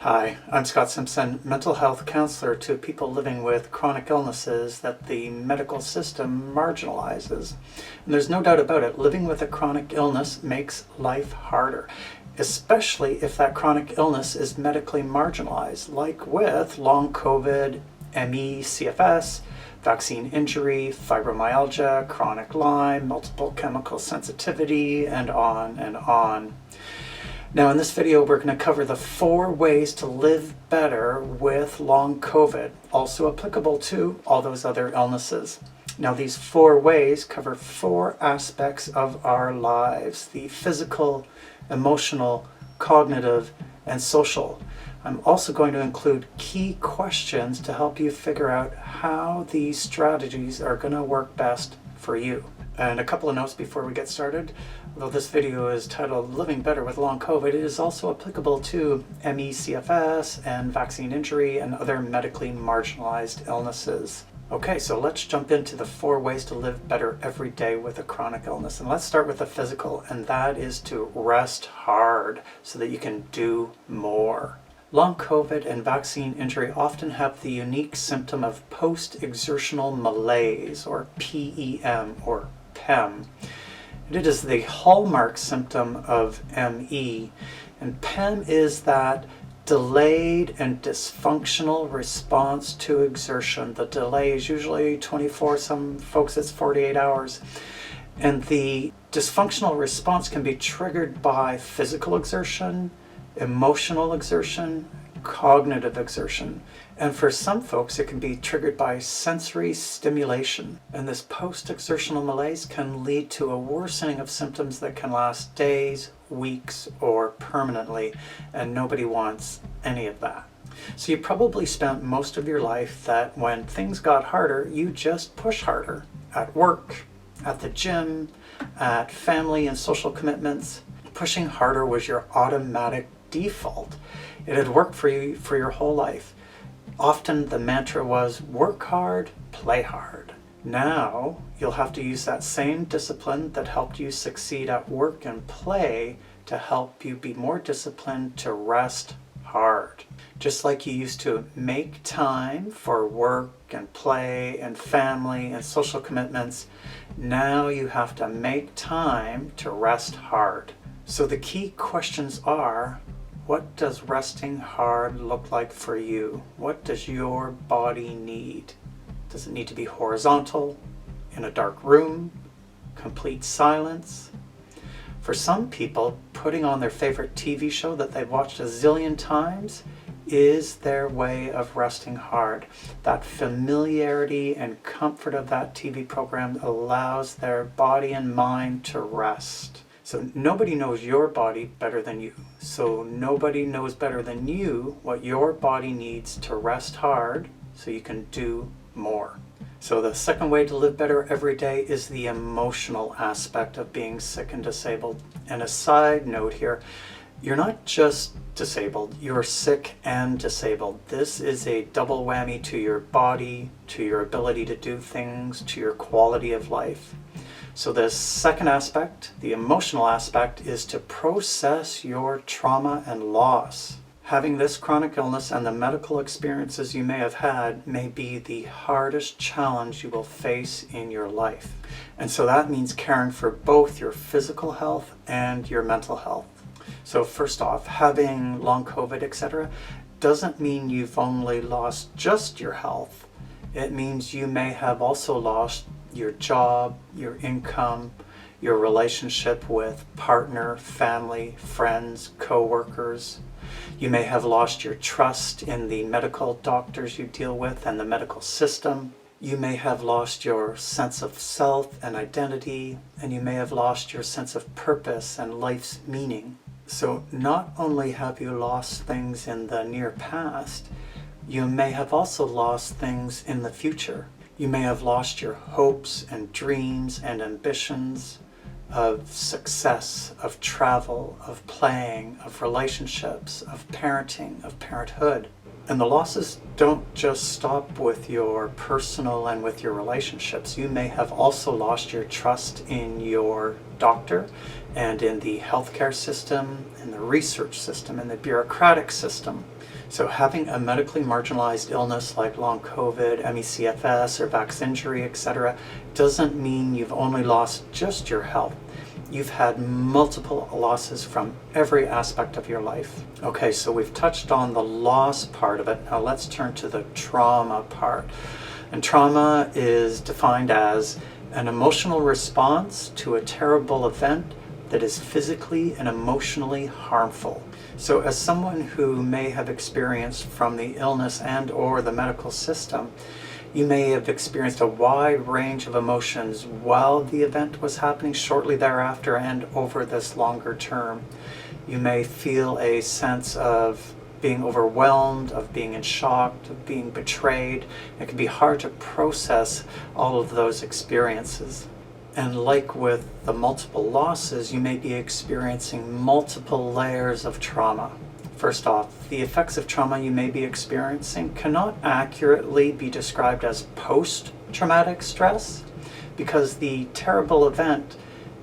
Hi, I'm Scott Simpson, mental health counselor to people living with chronic illnesses that the medical system marginalizes. And there's no doubt about it, living with a chronic illness makes life harder, especially if that chronic illness is medically marginalized, like with long COVID, MEcfs, vaccine injury, fibromyalgia, chronic Lyme, multiple chemical sensitivity, and on and on. Now in this video we're going to cover the 4 ways to live better with long COVID, also applicable to all those other illnesses. Now these 4 ways cover 4 aspects of our lives: the physical, emotional, cognitive, and social. I'm also going to include key questions to help you figure out how these strategies are going to work best for you. And a couple of notes before we get started. Although this video is titled Living Better with Long COVID, it is also applicable to MEcfs and vaccine injury and other medically marginalized illnesses. Okay, so let's jump into the 4 ways to live better every day with a chronic illness. And let's start with the physical, and that is to rest hard so that you can do more. Long COVID and vaccine injury often have the unique symptom of post-exertional malaise, or PEM, or PEM. It is the hallmark symptom of ME, and PEM is that delayed and dysfunctional response to exertion. The delay is usually 24, some folks it's 48 hours. And the dysfunctional response can be triggered by physical exertion, emotional exertion, cognitive exertion. And for some folks, it can be triggered by sensory stimulation. And this post-exertional malaise can lead to a worsening of symptoms that can last days, weeks, or permanently. And nobody wants any of that. So you probably spent most of your life that when things got harder, you just push harder at work, at the gym, at family and social commitments. Pushing harder was your automatic default. It had worked for you for your whole life. Often the mantra was work hard, play hard. Now you'll have to use that same discipline that helped you succeed at work and play to help you be more disciplined to rest hard. Just like you used to make time for work and play and family and social commitments, now you have to make time to rest hard. So the key questions are, what does resting hard look like for you? What does your body need? Does it need to be horizontal, in a dark room, complete silence? For some people, putting on their favorite TV show that they've watched a zillion times is their way of resting hard. That familiarity and comfort of that TV program allows their body and mind to rest. So nobody knows your body better than you. So nobody knows better than you what your body needs to rest hard so you can do more. So the second way to live better every day is the emotional aspect of being sick and disabled. And a side note here, you're not just disabled, you're sick and disabled. This is a double whammy to your body, to your ability to do things, to your quality of life. So the second aspect, the emotional aspect, is to process your trauma and loss. Having this chronic illness and the medical experiences you may have had may be the hardest challenge you will face in your life. And so that means caring for both your physical health and your mental health. So first off, having long COVID, etc., doesn't mean you've only lost just your health. It means you may have also lost your job, your income, your relationship with partner, family, friends, co-workers. You may have lost your trust in the medical doctors you deal with and the medical system. You may have lost your sense of self and identity, and you may have lost your sense of purpose and life's meaning. So not only have you lost things in the near past, you may have also lost things in the future. You may have lost your hopes and dreams and ambitions of success, of travel, of playing, of relationships, of parenting, of parenthood. And the losses don't just stop with your personal and with your relationships. You may have also lost your trust in your doctor and in the healthcare system, in the research system, in the bureaucratic system. So having a medically marginalized illness like long COVID, MEcfs, or vax injury, etc., doesn't mean you've only lost just your health. You've had multiple losses from every aspect of your life. Okay, so we've touched on the loss part of it. Now let's turn to the trauma part. And trauma is defined as an emotional response to a terrible event that is physically and emotionally harmful. So as someone who may have experienced from the illness and or the medical system, you may have experienced a wide range of emotions while the event was happening, shortly thereafter, and over this longer term. You may feel a sense of being overwhelmed, of being in shock, of being betrayed. It can be hard to process all of those experiences. And like with the multiple losses, you may be experiencing multiple layers of trauma. First off, the effects of trauma you may be experiencing cannot accurately be described as post-traumatic stress, because the terrible event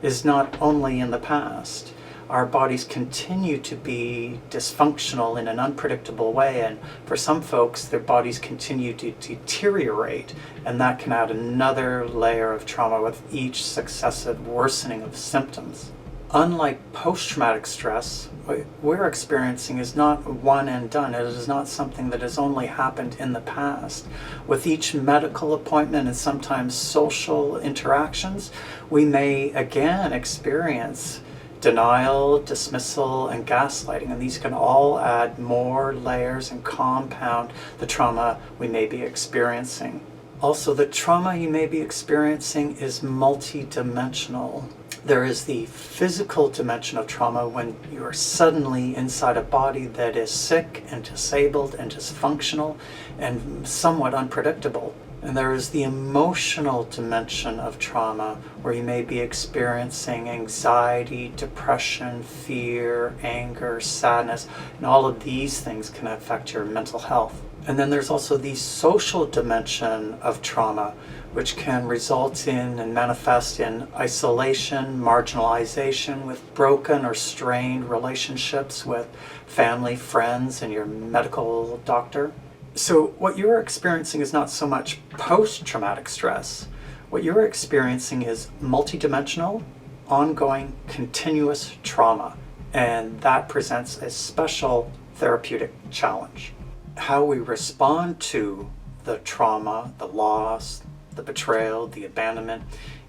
is not only in the past. Our bodies continue to be dysfunctional in an unpredictable way, and for some folks, their bodies continue to deteriorate, and that can add another layer of trauma with each successive worsening of symptoms. Unlike post-traumatic stress, what we're experiencing is not one and done. It is not something that has only happened in the past. With each medical appointment and sometimes social interactions, we may again experience denial, dismissal, and gaslighting, and these can all add more layers and compound the trauma we may be experiencing. Also, the trauma you may be experiencing is multidimensional. There is the physical dimension of trauma when you are suddenly inside a body that is sick and disabled and dysfunctional and somewhat unpredictable. And there is the emotional dimension of trauma where you may be experiencing anxiety, depression, fear, anger, sadness, and all of these things can affect your mental health. And then there's also the social dimension of trauma, which can result in and manifest in isolation, marginalization, with broken or strained relationships with family, friends, and your medical doctor. So what you're experiencing is not so much post-traumatic stress. What you're experiencing is multidimensional, ongoing, continuous trauma, and that presents a special therapeutic challenge. How we respond to the trauma, the loss, the betrayal, the abandonment,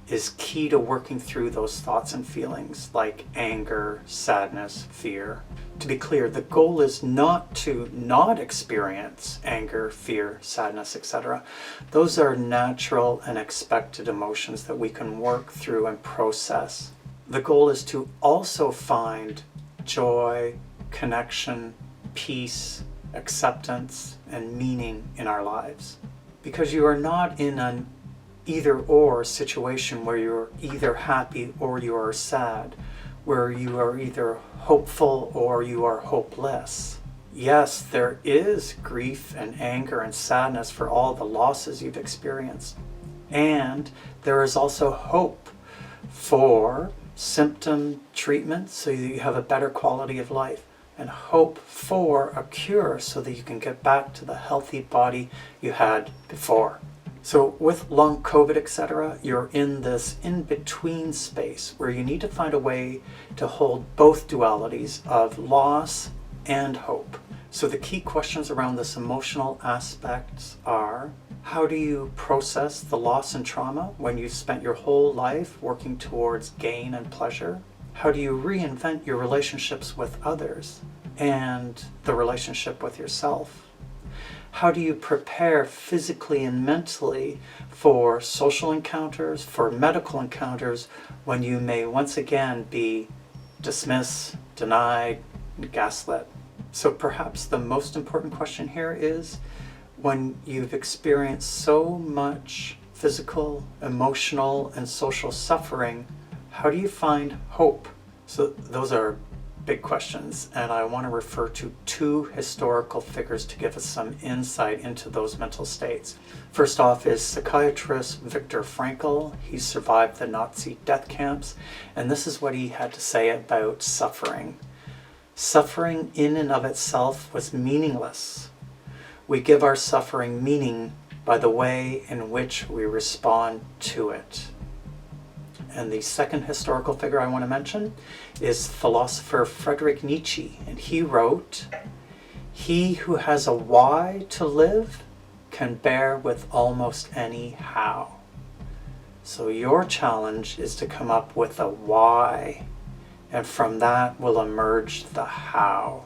is key to working through those thoughts and feelings like anger, sadness, fear. To be clear, the goal is not to not experience anger, fear, sadness, etc. Those are natural and expected emotions that we can work through and process. The goal is to also find joy, connection, peace, acceptance, and meaning in our lives. Because you are not in an either-or situation where you're either happy or you are sad, where you are either hopeful or you are hopeless. Yes, there is grief and anger and sadness for all the losses you've experienced. And there is also hope for symptom treatment so you have a better quality of life, and hope for a cure so that you can get back to the healthy body you had before. So with long COVID, etc., you're in this in-between space where you need to find a way to hold both dualities of loss and hope. So the key questions around this emotional aspect are: how do you process the loss and trauma when you've spent your whole life working towards gain and pleasure? How do you reinvent your relationships with others and the relationship with yourself? How do you prepare physically and mentally for social encounters, for medical encounters, when you may once again be dismissed, denied, and gaslit? So perhaps the most important question here is, when you've experienced so much physical, emotional, and social suffering, how do you find hope? So those are big questions, and I want to refer to two historical figures to give us some insight into those mental states. First off is psychiatrist Viktor Frankl. He survived the Nazi death camps, and this is what he had to say about suffering. Suffering in and of itself was meaningless. We give our suffering meaning by the way in which we respond to it. And the second historical figure I want to mention is philosopher Friedrich Nietzsche. And he wrote, "He who has a why to live can bear with almost any how." So your challenge is to come up with a why, and from that will emerge the how.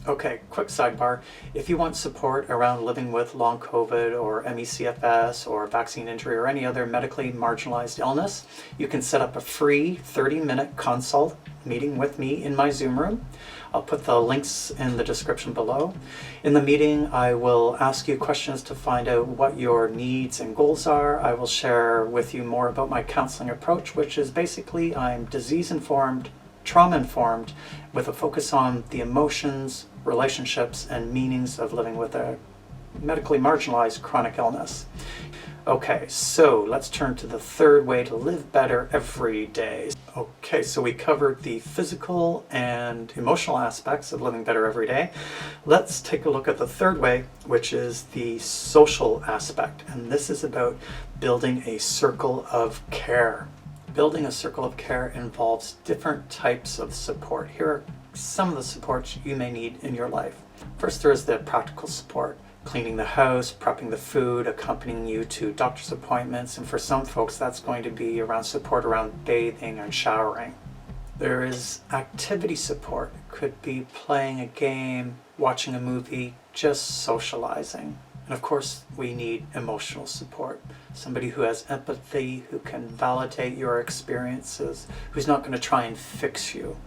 Okay, quick sidebar. If you want support around living with long COVID or MEcfs or vaccine injury or any other medically marginalized illness, you can set up a free 30-minute consult meeting with me in my Zoom room. I'll put the links in the description below. In the meeting, I will ask you questions to find out what your needs and goals are. I will share with you more about my counseling approach, which is basically I'm disease-informed, trauma-informed, with a focus on the emotions, relationships, and meanings of living with a medically marginalized chronic illness. Okay, so let's turn to the third way to live better every day. Okay, so we covered the physical and emotional aspects of living better every day. Let's take a look at the third way, which is the social aspect. And this is about building a circle of care. Building a circle of care involves different types of support. Here are some of the supports you may need in your life. First, there is the practical support, cleaning the house, prepping the food, accompanying you to doctor's appointments, and for some folks that's going to be around support around bathing and showering. There is activity support. It could be playing a game, watching a movie, just socializing. And of course, we need emotional support. Somebody who has empathy, who can validate your experiences, who's not going to try and fix you.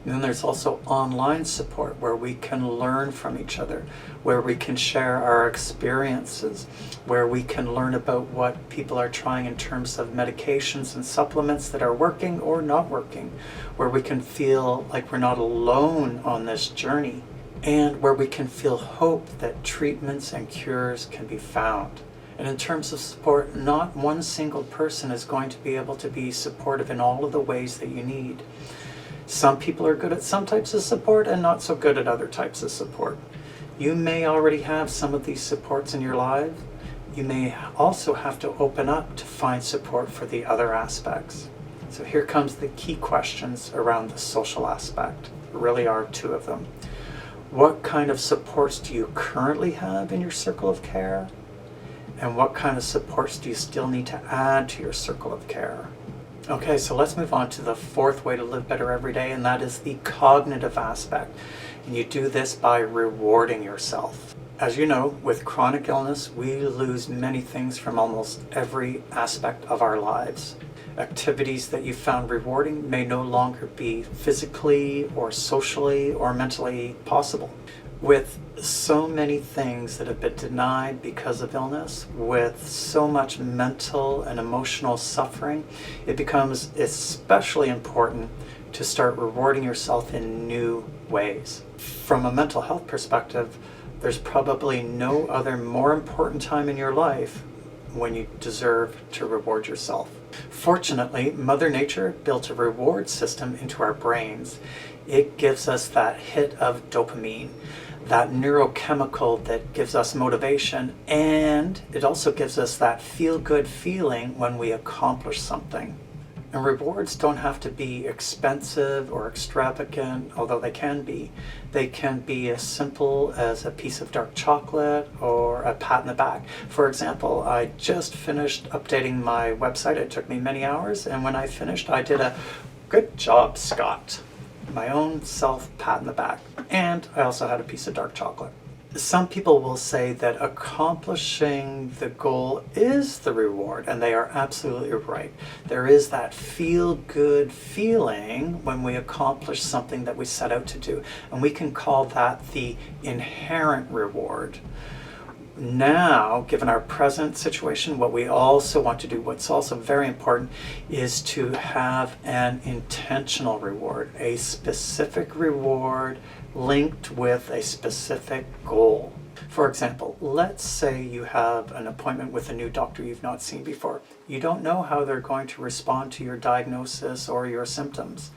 And then there's also online support where we can learn from each other, where we can share our experiences, where we can learn about what people are trying in terms of medications and supplements that are working or not working, where we can feel like we're not alone on this journey, and where we can feel hope that treatments and cures can be found. And in terms of support, not one single person is going to be able to be supportive in all of the ways that you need. Some people are good at some types of support and not so good at other types of support. You may already have some of these supports in your life. You may also have to open up to find support for the other aspects. So here comes the key questions around the social aspect. There really are two of them. What kind of supports do you currently have in your circle of care? And what kind of supports do you still need to add to your circle of care? Okay, so let's move on to the fourth way to live better every day, and that is the cognitive aspect. And you do this by rewarding yourself. As you know, with chronic illness, we lose many things from almost every aspect of our lives. Activities that you found rewarding may no longer be physically or socially or mentally possible. With so many things that have been denied because of illness, with so much mental and emotional suffering, it becomes especially important to start rewarding yourself in new ways. From a mental health perspective, there's probably no other more important time in your life when you deserve to reward yourself. Fortunately, Mother Nature built a reward system into our brains. It gives us that hit of dopamine, that neurochemical that gives us motivation, and it also gives us that feel-good feeling when we accomplish something. And rewards don't have to be expensive or extravagant, although they can be. They can be as simple as a piece of dark chocolate or a pat in the back. For example, I just finished updating my website. It took me many hours, and when I finished, I did a "Good job, Scott." My own self pat in the back. And I also had a piece of dark chocolate. Some people will say that accomplishing the goal is the reward, and they are absolutely right. There is that feel-good feeling when we accomplish something that we set out to do, and we can call that the inherent reward. Now, given our present situation, what we also want to do, what's also very important, is to have an intentional reward, a specific reward linked with a specific goal. For example, let's say you have an appointment with a new doctor you've not seen before. You don't know how they're going to respond to your diagnosis or your symptoms.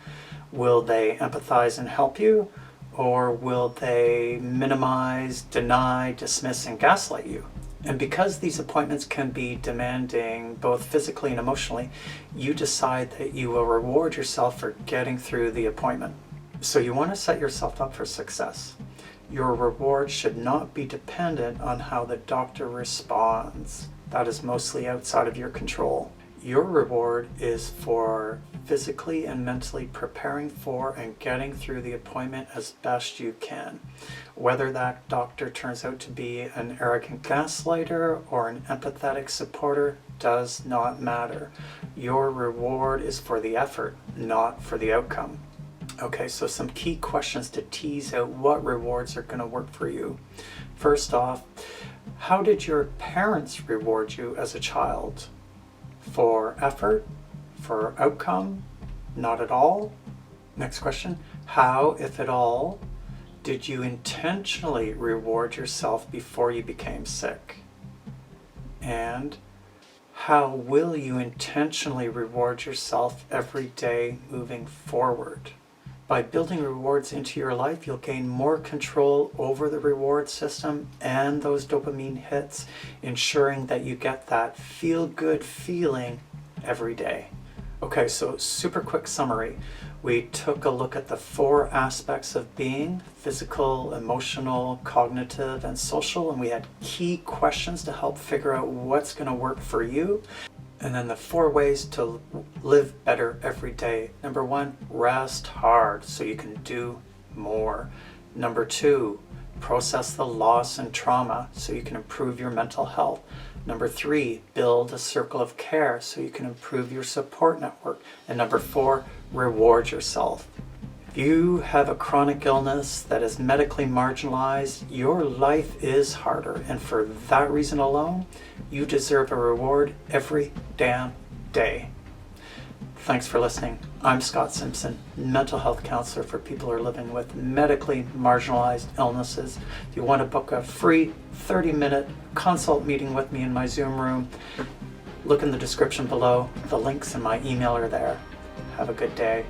Will they empathize and help you? Or will they minimize, deny, dismiss, and gaslight you? And because these appointments can be demanding both physically and emotionally, you decide that you will reward yourself for getting through the appointment. So you want to set yourself up for success. Your reward should not be dependent on how the doctor responds. That is mostly outside of your control. Your reward is for physically and mentally preparing for and getting through the appointment as best you can. Whether that doctor turns out to be an arrogant gaslighter or an empathetic supporter does not matter. Your reward is for the effort, not for the outcome. Okay, so some key questions to tease out what rewards are going to work for you. First off, how did your parents reward you as a child? For effort? For outcome? Not at all? Next question, how, if at all, did you intentionally reward yourself before you became sick? And how will you intentionally reward yourself every day moving forward? By building rewards into your life, you'll gain more control over the reward system and those dopamine hits, ensuring that you get that feel-good feeling every day. Okay, so super quick summary. We took a look at the 4 aspects of being: physical, emotional, cognitive, and social, and we had key questions to help figure out what's going to work for you. And then the 4 ways to live better every day. Number 1, rest hard so you can do more. Number 2, process the loss and trauma so you can improve your mental health. Number 3, build a circle of care so you can improve your support network. And number 4, reward yourself. If you have a chronic illness that is medically marginalized, your life is harder, and for that reason alone, you deserve a reward every damn day. Thanks for listening. I'm Scott Simpson, mental health counselor for people who are living with medically marginalized illnesses. If you want to book a free 30-minute consult meeting with me in my Zoom room, look in the description below. The links in my email are there. Have a good day.